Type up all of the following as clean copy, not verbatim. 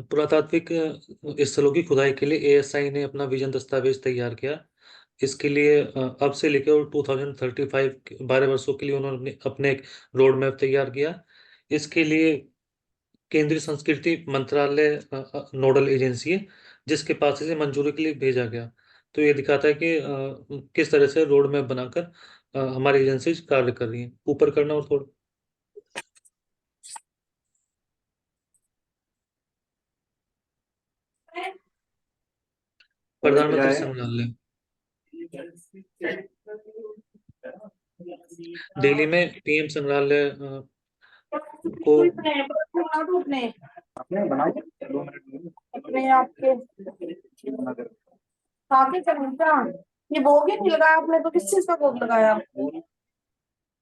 पुरातात्विक स्थलों की खुदाई के लिए एएसआई ने अपना विजन दस्तावेज तैयार किया। इसके लिए अब से लेकर 2035 12 वर्षों के लिए उन्होंने अपने अपने एक रोड मैप तैयार किया। इसके लिए केंद्रीय संस्कृति मंत्रालय नोडल एजेंसी है, जिसके पास इसे मंजूरी के लिए भेजा गया। तो ये दिखाता है कि किस तरह से रोड मैप बनाकर हमारी एजेंसी कार्य कर रही है। ऊपर करना और थोड़ा प्रधानमंत्री संग्रहालय दिल्ली में पीएम संग्रहालय को अपने बनाओ 2 मिनट अपने आपके आगे चलता। ये भोग ही नहीं लगाया आपने, तो किस चीज का भोग लगाया?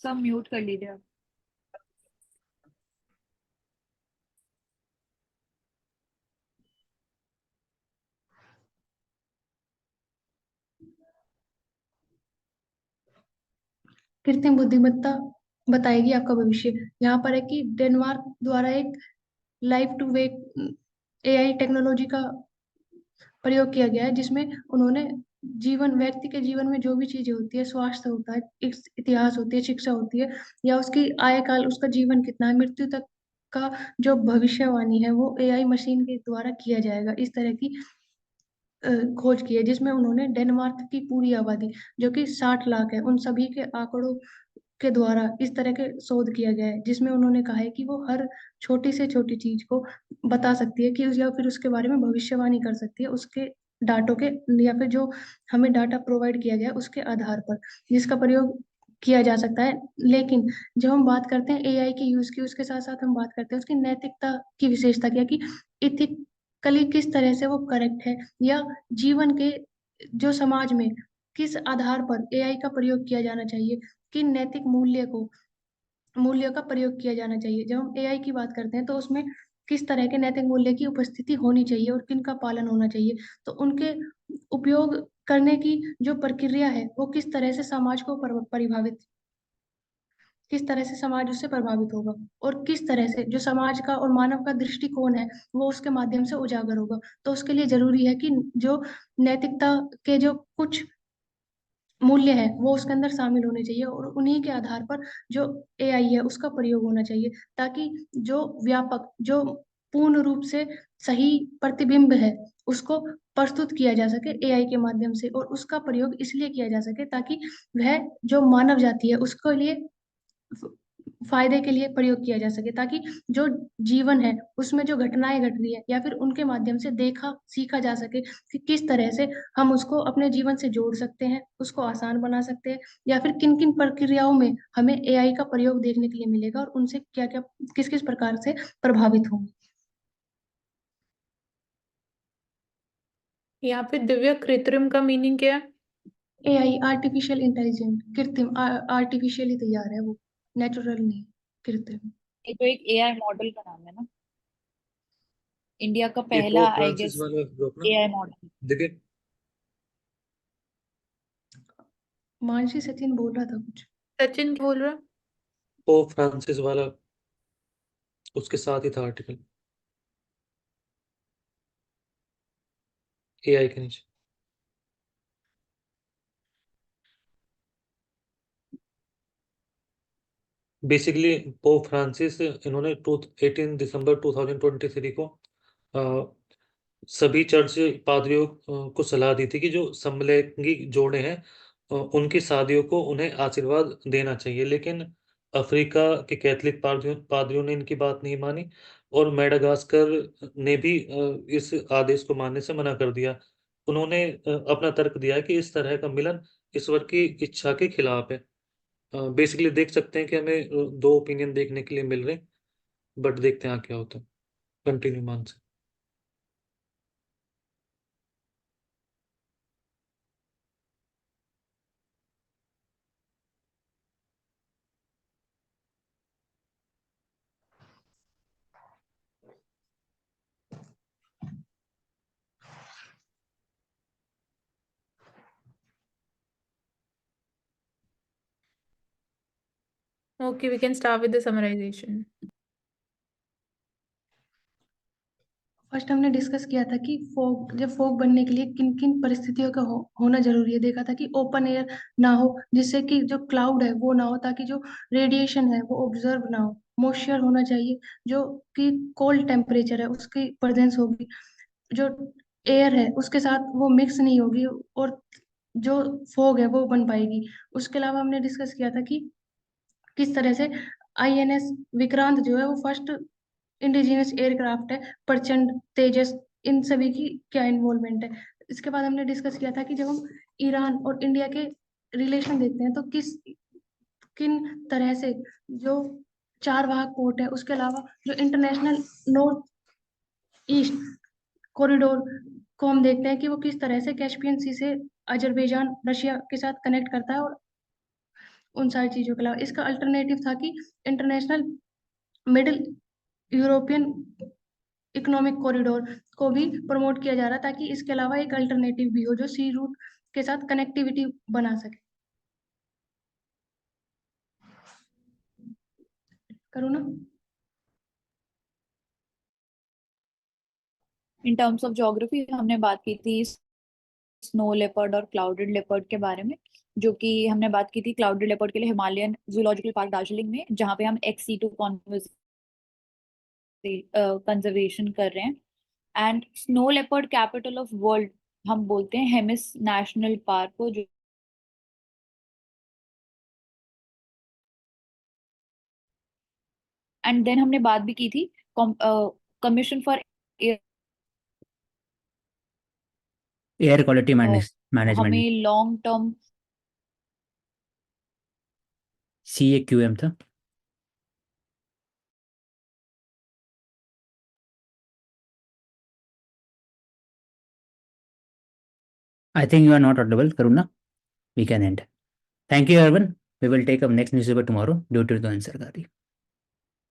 सब म्यूट कर लीजिए आप। कृत्रिम बुद्धिमत्ता बताएगी आपका भविष्य। यहाँ पर है कि डेनमार्क द्वारा एक life to vec AI technology का प्रयोग किया गया है, जिसमें उन्होंने जीवन व्यक्ति के जीवन में जो भी चीजें होती है, स्वास्थ्य होता है, इतिहास होती है, शिक्षा होती है, या उसकी आय काल, उसका जीवन कितना है, मृत्यु तक का जो भविष्यवाणी है वो एआई मशीन के द्वारा किया जाएगा। इस तरह की खोज की है, जिसमें उन्होंने डेनमार्क की पूरी आबादी जो कि 60 लाख है, उन सभी के आंकड़ों के द्वारा इस तरह के शोध किया गया है, जिसमें उन्होंने कहा है कि वो हर छोटी से छोटी चीज को बता सकती है कि या फिर उसके बारे में भविष्यवाणी कर सकती है, उसके डाटो के या फिर जो हमें डाटा प्रोवाइड किया गया है उसके आधार पर, जिसका प्रयोग किया जा सकता है। लेकिन जब हम बात करते हैं एआई के यूज की, उसके साथ साथ हम बात करते हैं उसकी नैतिकता की विशेषता क्या, कि इथिकली किस तरह से वो करेक्ट है, या जीवन के जो समाज में किस आधार पर एआई का प्रयोग किया जाना चाहिए, किन नैतिक मूल्यों का प्रयोग किया जाना चाहिए। जब हम एआई की बात करते हैं तो उसमें किस तरह के नैतिक मूल्य की उपस्थिति होनी चाहिए और किन का पालन होना चाहिए, तो उनके उपयोग करने की जो प्रक्रिया है वो किस तरह से समाज को परिभावित, किस तरह से समाज उससे प्रभावित होगा, और किस तरह से जो समाज का और मानव का दृष्टिकोण है वो उसके माध्यम से उजागर होगा। तो उसके लिए जरूरी है कि जो नैतिकता के जो कुछ मूल्य है वो उसके अंदर शामिल होने चाहिए, और उन्हीं के आधार पर जो एआई है उसका प्रयोग होना चाहिए, ताकि जो व्यापक, जो पूर्ण रूप से सही प्रतिबिंब है उसको प्रस्तुत किया जा सके एआई के माध्यम से, और उसका प्रयोग इसलिए किया जा सके ताकि वह जो मानव जाति है उसको लिए फायदे के लिए प्रयोग किया जा सके, ताकि जो जीवन है उसमें जो घटनाएं घट रही है या फिर उनके माध्यम से देखा सीखा जा सके कि किस तरह से हम उसको अपने जीवन से जोड़ सकते हैं, उसको आसान बना सकते हैं, या फिर किन किन प्रक्रियाओं में हमें एआई का प्रयोग देखने के लिए मिलेगा और उनसे क्या क्या किस किस प्रकार से प्रभावित होंगे। यहाँ पे दिव्या, कृत्रिम का मीनिंग क्या है? एआई आर्टिफिशियल इंटेलिजेंट, कृत्रिम, आर्टिफिशियली तैयार है वो, नेचुरल नहीं, कृत्रिम। ये तो एक एआई मॉडल का नाम है ना, इंडिया का ये पहला पोप आई फ्रांसिस गेस वाला ग्रुप ना, एआई मॉडल। देखिए मानसी सचिन बोल रहा था कुछ। सचिन क्या बोल रहा है? पोप फ्रांसिस वाला उसके साथ ही था आर्टिकल एआई के नीचे। बेसिकली पोप फ्रांसिस इन्होंने 18 दिसंबर 2023 को अ, सभी चर्च पादरियों को सलाह दी थी कि जो समलैंगिक जोड़े हैं उनकी शादियों को उन्हें आशीर्वाद देना चाहिए, लेकिन अफ्रीका के कैथलिक पादरियों पादरियों ने इनकी बात नहीं मानी, और मेडागास्कर ने भी इस आदेश को मानने से मना कर दिया। उन्होंने अपना तर्क दिया है कि इस तरह का मिलन ईश्वर की इच्छा के खिलाफ है। बेसिकली देख सकते हैं कि हमें दो ओपिनियन देखने के लिए मिल रहे हैं, बट देखते हैं क्या होता है। कंटिन्यू मान से। Okay, we can start with the summarization. First हमने डिस्कस किया था कि फॉग बनने के लिए किन किन परिस्थितियों का होना जरूरी है। देखा था कि ओपन एयर ना हो, जिससे कि जो क्लाउड है वो ना हो, ताकि जो रेडिएशन है वो ऑब्जर्व ना हो। मॉइस्चर होना चाहिए, जो कि कोल्ड टेम्परेचर है उसकी प्रेजेंस होगी, जो एयर है उसके साथ वो मिक्स नहीं होगी, और जो फॉग है वो बन पाएगी। उसके अलावा हमने डिस्कस किया था कि किस तरह से INS विक्रांत जो है वो फर्स्ट इंडिजिनस एयरक्राफ्ट है, प्रचंड, तेजस, इन सभी की क्या इन्वॉल्वमेंट है। इसके बाद हमने डिस्कस किया था कि जब हम ईरान और इंडिया के रिलेशन देखते हैं तो किन तरह से जो चारवाह पोर्ट है, उसके अलावा जो इंटरनेशनल नॉर्थ ईस्ट कॉरिडोर को हम देखते हैं कि वो किस तरह से कैस्पियन सी से अजरबैजान रशिया के साथ कनेक्ट करता है। और उन सारी चीजों के अलावा इसका अल्टरनेटिव था कि international middle European economic corridor को भी प्रमोट किया जा रहा है, ताकि इसके अलावा एक अल्टरनेटिव भी हो जो सी रूट के साथ कनेक्टिविटी बना सके। करूँ ना? इन टर्म्स ऑफ ज्योग्राफी हमने बात की थी स्नो लेपर्ड और क्लाउडेड लेपर्ड के बारे में, जो कि हमने बात की थी क्लाउडेड लेपर्ड के लिए हिमालयन जूलॉजिकल पार्क दार्जिलिंग में, जहाँ पे हम XC2 कंजर्वेशन कर रहे हैं। And snow leopard capital of world हम बोलते हैं हेमिस नेशनल पार्क को, जो एंड देन हमने बात भी की थी commission for air quality management, हमें लॉन्ग टर्म CAQM था। I think you are not audible, Karuna. We can end. Thank you, everyone. We will take up next newspaper tomorrow due to the answer, Gadi.